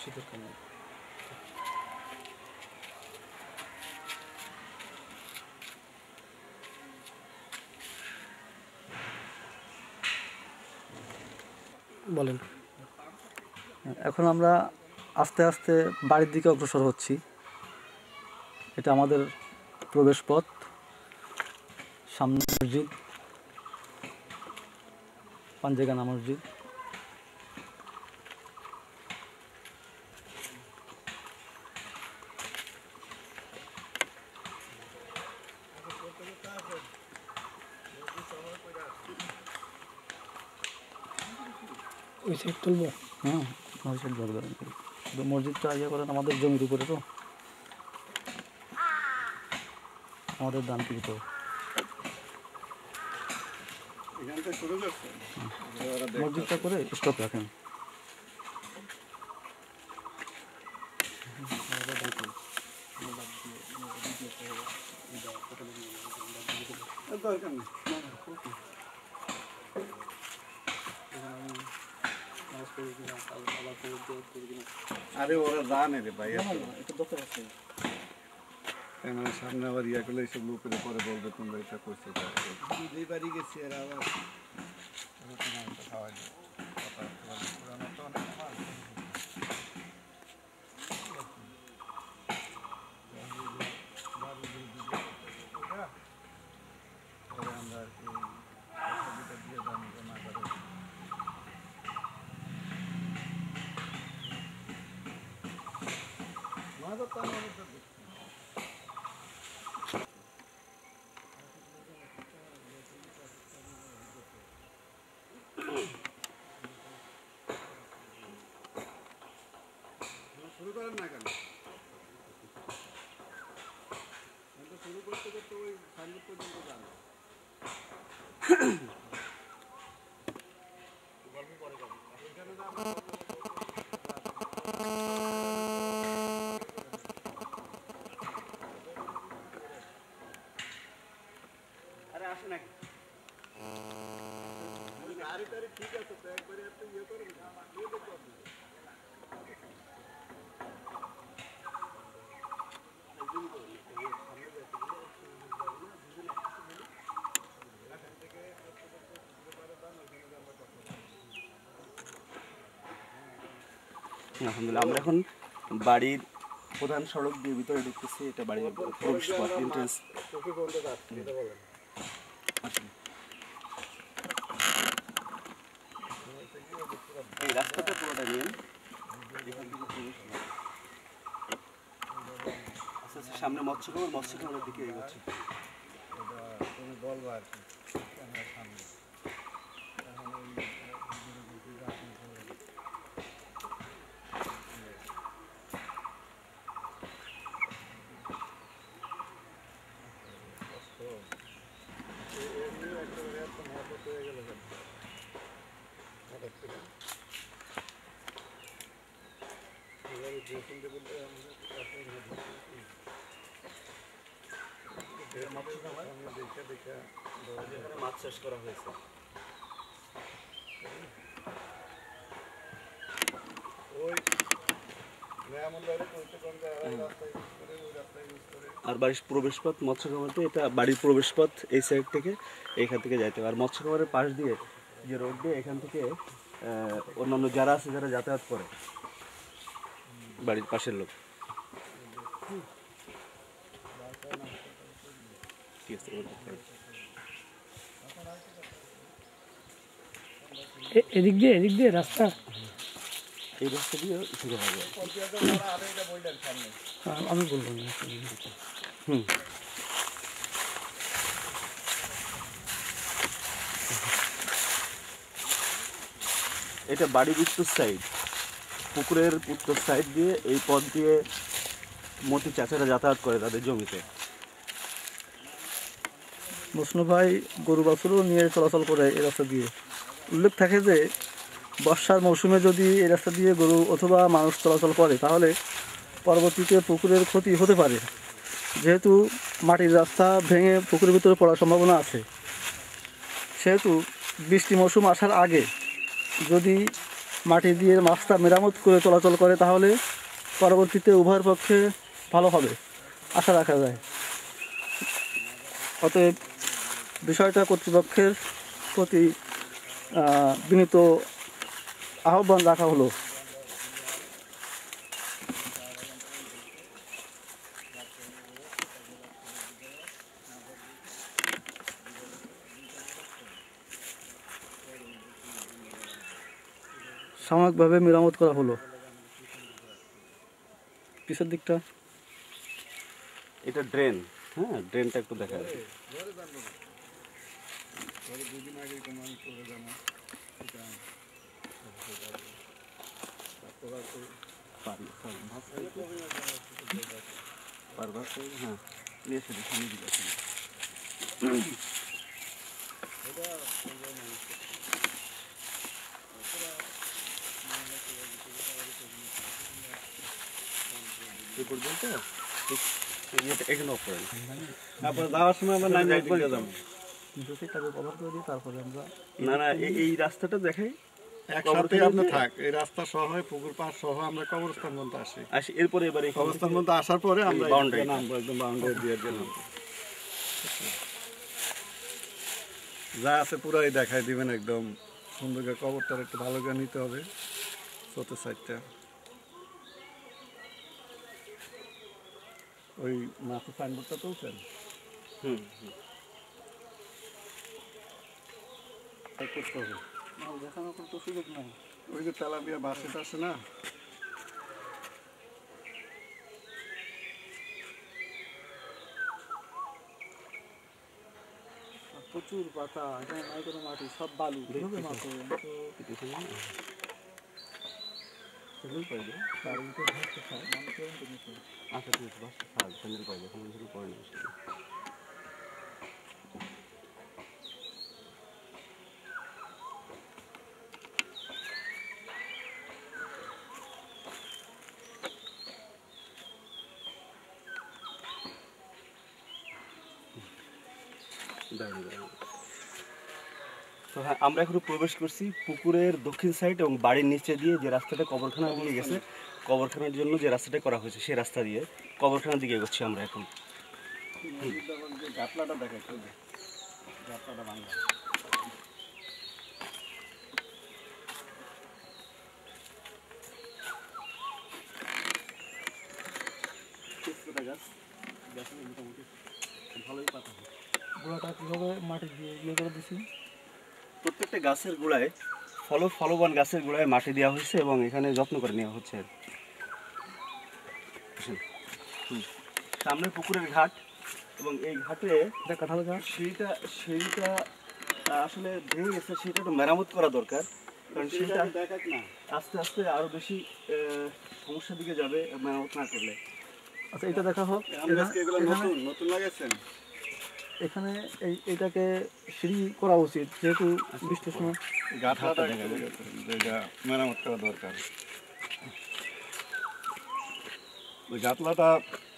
শীতের কারণে বলেন। এখন আমরা আস্তে আস্তে বাড়ির দিকে অগ্রসর হচ্ছি। এটা আমাদের প্রবেশ পথ, সামনে মসজিদ, পাঞ্জেগানা মসজিদ। ওই সাইড তুলবো? হ্যাঁ, ওই সাইড ধরে ধরেন। মসজিদটা ইয়ে করেন আমাদের জমির উপরে, তো আমাদের দান কৃত। মসজিদটা করে স্টপ রাখেন। আরে ওরা জানে রে ভাই, সামনে আবার ইয়া করলে এইসব লোকের পরে বলবে তোমরা এটা করছো। বাড়ি গেছি আর আবার শুরু করেন না কেন? শুরু করতে করতে ওই সাইনবোর্ড পর্যন্ত যান। আরে আসে নাকি গাড়ি টাড়ি ঠিক আছে তো, একবারে আপনি ইয়ে করেন না, ইয়ে দেখবো আপনি। আলহামদুলিল্লাহ, আমরা এখন বাড়ির প্রধান সড়ক দিয়ে ভিতরে ঢুকতেছি। এটা বাড়ির প্রবেশ পথ, এন্ট্রান্স। এই রাস্তাটা পুরোটা নিয়ে আস্তে আস্তে সামনে মৎস্যখামারের দিকে এগোচ্ছে। তুমি বলবো আর কি সামনে মাছ চাষ করা হয়েছে। আর বাড়ির প্রবেশ পথ মৎস্যখামারতে, এটা বাড়ির প্রবেশ পথ এই সাইড থেকে, এইখান থেকে যাইতে হবে। আর মৎস্যখামারের পাশ দিয়ে যে রোড দিয়ে, এখান থেকে অন্যান্য যারা আছে, যারা যাতায়াত করে, বাড়ির পাশের লোক। ঠিক আছে, এদিক দিয়ে রাস্তা, এই রাস্তা দিয়ে শুরু হবে। আমি বলবো না। এটা বাড়ির উত্তর সাইড, পুকুরের উত্তর সাইড দিয়ে এই পথ দিয়ে মতি চাচারা যাতায়াত করে তাদের জমিতে। মুসনু ভাই গরু বাছুরও নিয়ে চলাচল করে এই রাস্তা দিয়ে। উল্লেখ থাকে যে বর্ষার মৌসুমে যদি এই রাস্তা দিয়ে গরু অথবা মানুষ চলাচল করে, তাহলে পরবর্তীতে পুকুরের ক্ষতি হতে পারে, যেহেতু মাটির রাস্তা ভেঙে পুকুরের ভিতরে পড়ার সম্ভাবনা আছে। সেহেতু বৃষ্টি মৌসুম আসার আগে যদি মাটি দিয়ে রাস্তা মেরামত করে চলাচল করে তাহলে পরবর্তীতে উভয়ের পক্ষে ভালো হবে আশা রাখা যায়। অতএব বিষয়টা কর্তৃপক্ষের প্রতি বিনীত আহ্বান রাখা হলো। সাময়িকভাবে মেরামত করা হলো। পিছের দিকটা এটা ড্রেন, হ্যাঁ ড্রেনটা একটু দেখা যাচ্ছে। হ্যাঁ নিয়ে এসে দিচ্ছি, নিয়ে দিচ্ছি। এই পর্যন্ত এখানে অফ করেন, তারপর যাওয়ার সময় আমরা নাইন দিকে যাবো। কভার করে দিই, তারপরে আমরা না না এই রাস্তাটা দেখাই একসাথে আপনি থাক, এই রাস্তা সহ পুকুর পাড় সহ আমরা কবরস্থান পর্যন্ত আসি, এরপরে এবার এই কবরস্থান পর্যন্ত আসার পরে আমরা boundary নামবো, একদম বাউন্ডারি দিয়ে গেলাম। যা আছে পুরাই দেখাই দিবেন, একদম সুন্দর করে কবরটা একটু ভালো করে নিতে হবে ছোট সাইডটা। ওই মাছের সাইনবোর্ডটা তুলছেন? হুম করতে হবে। দেখানোর কোনো সুযোগ নাই। ওই যে তেলাপিয়া বাসেটা আছে না, প্রচুর পাতা, এখানে নাই কোনো মাটি, সব বালু। কিভাবে মাছ হবে? আচ্ছা ঠিক আছে, বাসটা থাক, স্যান্ডেল পাই যখন শুরু করে নেবে। তো হ্যাঁ, আমরা এখন প্রবেশ করছি পুকুরের দক্ষিণ সাইড এবং বাড়ির নিচে দিয়ে যে রাস্তাটা কবরখানার দিকে গেছে, কবরখানার জন্য যে রাস্তাটা করা হয়েছে সেই রাস্তা দিয়ে কবরখানার দিকে এগোচ্ছি আমরা এখন। গাটলাটা দেখাই, গাটলাটা বাংলা মোটামুটি ভালোই পাতা হয়। গোড়াটা কীভাবে মাটি দিয়ে ইয়ে করে দিছি? প্রত্যেকটা গাছের গোড়ায় ফলবান গাছের গোড়ায় মাটি দেওয়া হয়েছে এবং এখানে যত্ন করে নেওয়া হচ্ছে। সামনে পুকুরের ঘাট এবং এই ঘাটে এটা কাঁঠাল গাছ। সিঁড়িটা আসলে ভেঙে গেছে, সেটা একটু মেরামত করা দরকার, কারণ সিঁড়িটা দেখাক না। আস্তে আস্তে আরো বেশি সমস্যার দিকে যাবে মেরামত না করলে। আচ্ছা এটা দেখা হোক। এগুলো নতুন নতুন লাগাইছেন? এখানে এইটাকে সিঁড়ি করা উচিত, যেহেতু বৃষ্টির সময়। গাটলাটা যেটা মেরামত করা দরকার। ওই গাটলাটা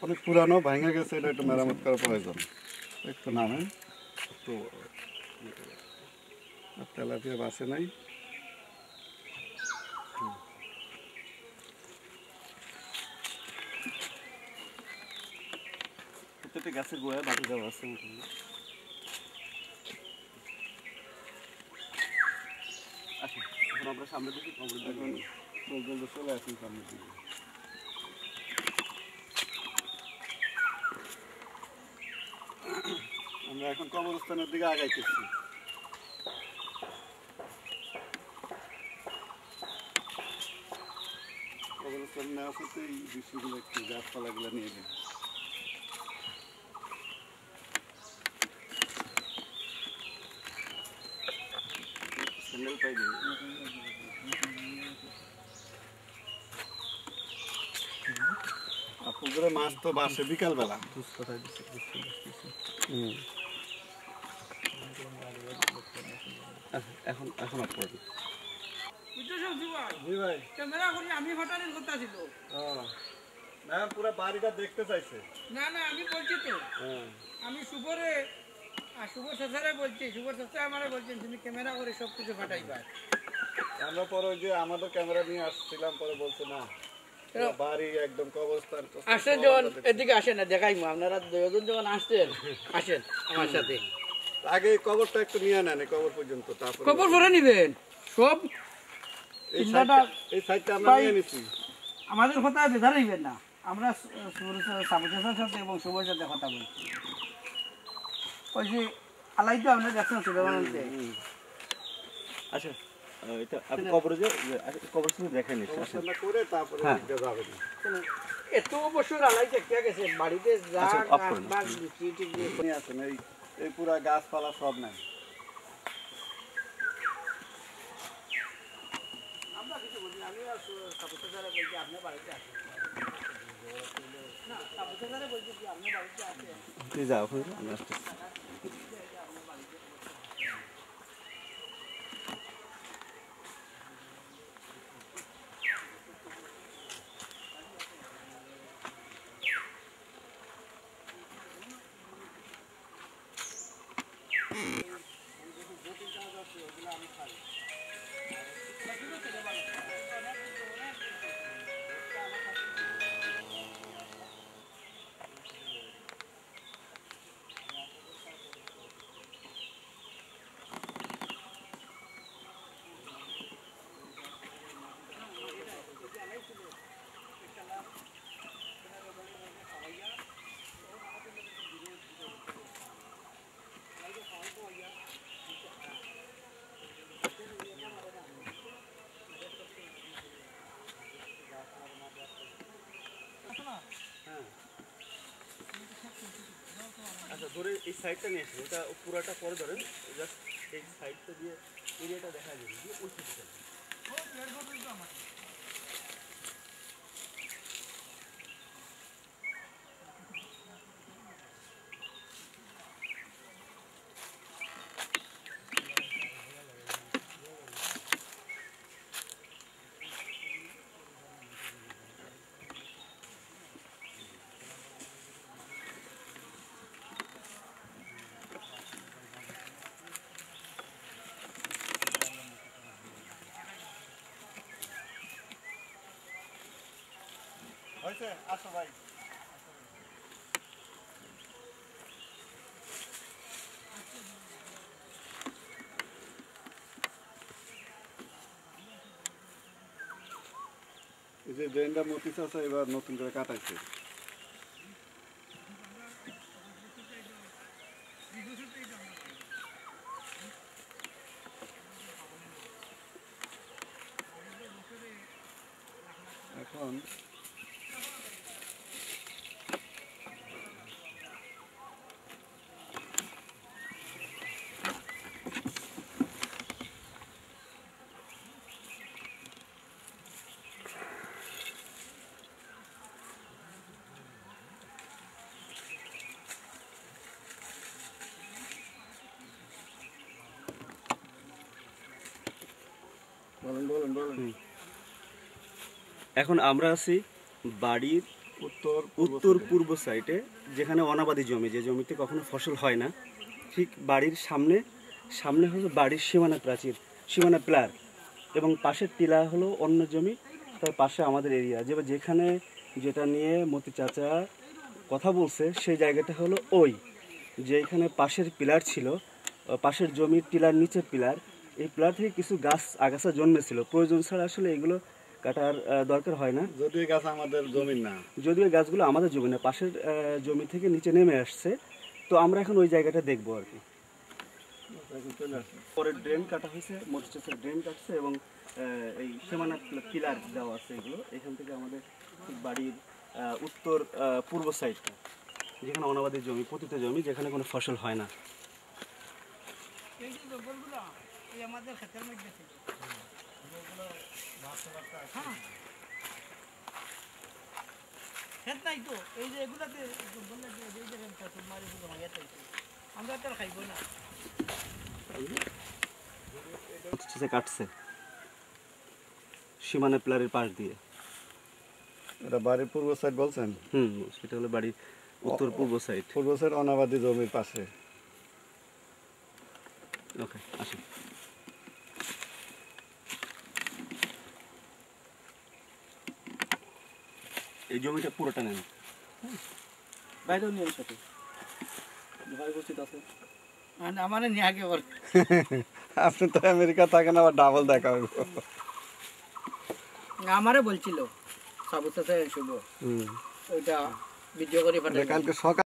অনেক পুরানো, ভেঙে গেছে, এটা একটু মেরামত করা প্রয়োজন। একটু নামে একটু তেলাপিয়া বাসে নাই। প্রত্যেকটা গাছের গোড়ায় মাটি দেওয়া আছে। আসুন এখন আমরা সামনে দিকে চলে আসুন সামনের দিকে। আমরা এখন কবরস্থানের দিকে আগাইতেছি। কবরস্থান নেওয়ার সাথে এই দৃশ্যগুলো একটু গাছপালাগুলো নিয়ে যাই। স্যান্ডেল পাই দেবে। আর পুকুরে মাছ তো বাসে বিকালবেলা। এখন এখন আপনার জি ভাই, ক্যামেরা করি আমি হঠাৎ কথা ছিল। ম্যাম পুরো বাড়িটা দেখতে চাইছে। না না আমি বলছি তো, আমি শুভরে শুভ চাচারে বলছি, শুভ চাচা আমারে বলছেন তুমি ক্যামেরা করে সব কিছু ফাটাইবা। আমরা পরে ওই যে আমাদের ক্যামেরা নিয়ে আসছিলাম, পরে বলছে না পুরো বাড়ি একদম কবরস্থান। আসেন যখন এদিকে আসেন না দেখাই আপনারা দুজন যখন আসছেন আসেন আমার সাথে আগে এই কবরটা একটু নিয়ে নেন, এই কবর পর্যন্ত, তারপরে খবর করে নিবেন সব এই চিন্তাটা সাইডটা আমরা প্রায়- নিয়ে নিছি। আমাদের কথা বেঁধে নিবেন না। আমরা সাবুজের সাথে এবং শুভর সাথে কথা বলছি। ওই যে আলাই তো আপনার দেখছেন সুলেমানতে আচ্ছা এটা আপনি কবরে যে কবর শুধু দেখেন কবরস্থানটা করে তারপরে হ্যাঁ। ওইদিকে যাবেন। এত বছর আলাই দেখতে গেছে বাড়িতে যা আচ্ছা, off গাছ করুন। বাগ বৃষ্টি টিক দিয়ে নিয়ে আসেন, এই পুরা গাছপালা সব নাই। আমরা কিছু বলি না, আমি সাবুজের বলছি আপনার বাড়িতে আসেন না, সাবুজের বলছি কি আপনার বাড়িতে আসেন। তুই যাও ওখানে আমি আসতেছি। আচ্ছা ধরে এই সাইডটা নিয়ে আসেন, এটা পুরাটা পরে ধরেন, জাস্ট এই সাইডটা দিয়ে এরিয়াটা দেখা যাবে দিয়ে ওই সাইডে যাবেন। হয়েছে, আসো ভাই। এই যে ড্রেনটা মতিস আছে, এবার নতুন করে কাটাইছে। এখন বলেন বলেন বলেন। এখন আমরা আছি বাড়ির উত্তর উত্তর পূর্ব সাইডে, যেখানে অনাবাদি জমি, যে জমিতে কখনো ফসল হয় না, ঠিক বাড়ির সামনে সামনে হলো বাড়ির সীমানা প্রাচীর, সীমানা প্লার, এবং পাশের টিলা হলো অন্য জমি, তার পাশে আমাদের এরিয়া। যেখানে যেটা নিয়ে মতি চাচা কথা বলছে সেই জায়গাটা হলো ওই যে এখানে পাশের পিলার ছিল, পাশের জমির টিলার নিচের পিলার, এই পিলার থেকে কিছু গাছ আগাছা জন্মেছিল, প্রয়োজন ছাড়া আসলে এগুলো কাটার দরকার হয় না। যদি এই গাছ আমাদের জমির না, যদিও গাছগুলো আমাদের জমি না, পাশের জমি থেকে নিচে নেমে আসছে, তো আমরা এখন ওই জায়গাটা দেখবো আর কি। চলে আসেন। পরে ড্রেন কাটা হয়েছে, মরিচাচের ড্রেন কাটছে এবং এই সীমানা পিলার দেওয়া আছে, এগুলো এখান থেকে আমাদের ঠিক বাড়ির উত্তর পূর্ব সাইডটা, যেখানে অনাবাদি জমি, পতিত জমি, যেখানে কোনো ফসল হয় না। এই যে জঙ্গলগুলো এই আমাদের ক্ষেতের মধ্যে ছিল। হ্যাঁ। ক্ষেত নাই তো, এই যে এগুলাতে জঙ্গল লাগে, এই যে ফসল মারি শুধু হয় এটাই তো। আমরা তো আর খাইব না। কাটছে সীমানা পিলারের পাশ দিয়ে। এটা বাড়ির পূর্ব সাইড বলছেন? সেটা হলো বাড়ির উত্তর পূর্ব সাইড। পূর্ব সাইড অনাবাদি জমির পাশে। ওকে, আসুন। এই জমিটা পুরোটা নেন। বাইরেও নিয়ে সাথে ভাই উপস্থিত আছে। মানে আমার নিয়ে আগে করে আপনি তো আমেরিকা থাকেন, আবার ডাবল দেখা হবে। আমারে বলছিল সাবু চাচা শুভ হুম। ওইটা ভিডিও করে পাঠাই কালকে সকাল